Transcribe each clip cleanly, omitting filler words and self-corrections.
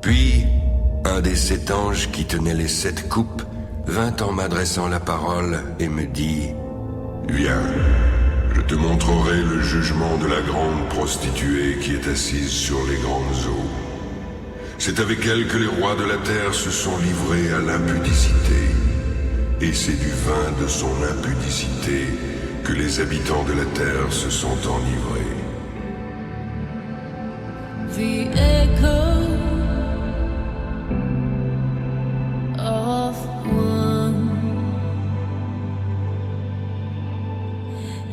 Puis, un des 7 anges qui tenaient les 7 coupes vint en m'adressant la parole et me dit « Viens, je te montrerai le jugement de la grande prostituée qui est assise sur les grandes eaux. C'est avec elle que les rois de la terre se sont livrés à l'impudicité. Et c'est du vin de son impudicité que les habitants de la terre se sont enivrés. » The echo of one.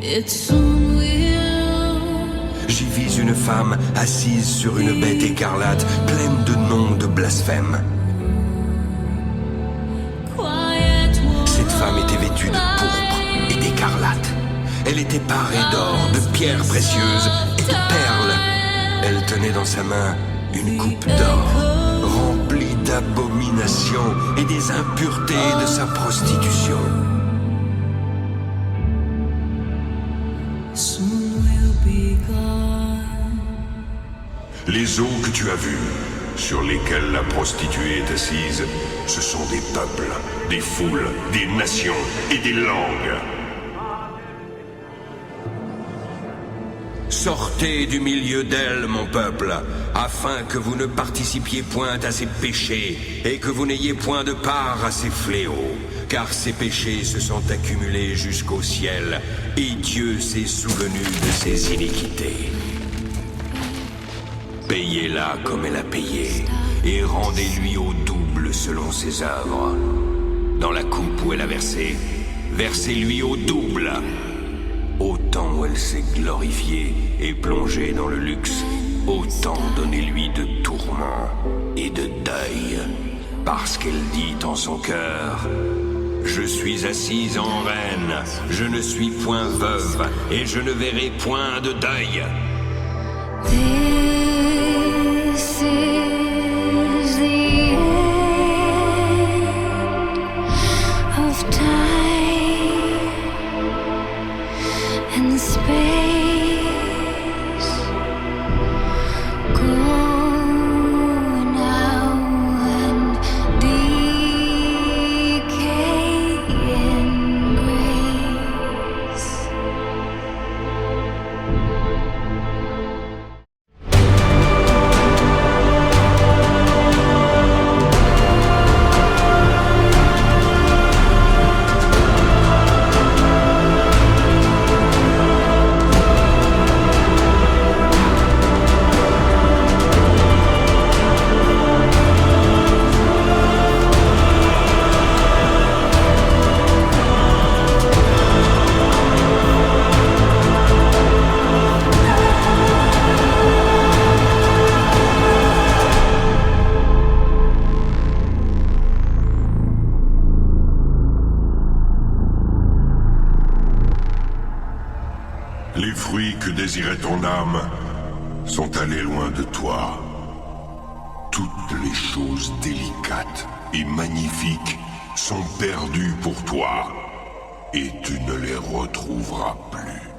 It soon will. J'y vis une femme assise sur une bête écarlate, pleine de noms de blasphème. Cette femme était vêtue de pourpre et d'écarlate. Elle était parée d'or, de pierres précieuses et de perles. Elle tenait dans sa main une coupe d'or, remplie d'abominations et des impuretés de sa prostitution. Les eaux que tu as vues, sur lesquelles la prostituée est assise, ce sont des peuples, des foules, des nations et des langues. Sortez du milieu d'elle, mon peuple, afin que vous ne participiez point à ses péchés et que vous n'ayez point de part à ses fléaux, car ses péchés se sont accumulés jusqu'au ciel, et Dieu s'est souvenu de ses iniquités. Payez-la comme elle a payé, et rendez-lui au double selon ses œuvres. Dans la coupe où elle a versé, versez-lui au double. Autant où elle s'est glorifiée et plongée dans le luxe, autant donnez-lui de tourments et de deuil, parce qu'elle dit en son cœur: je suis assise en reine, je ne suis point veuve, et je ne verrai point de deuil. This is the end of time and space. Go now and decay in grace. Les fruits que désirait ton âme sont allés loin de toi. Toutes les choses délicates et magnifiques sont perdues pour toi, et tu ne les retrouveras plus.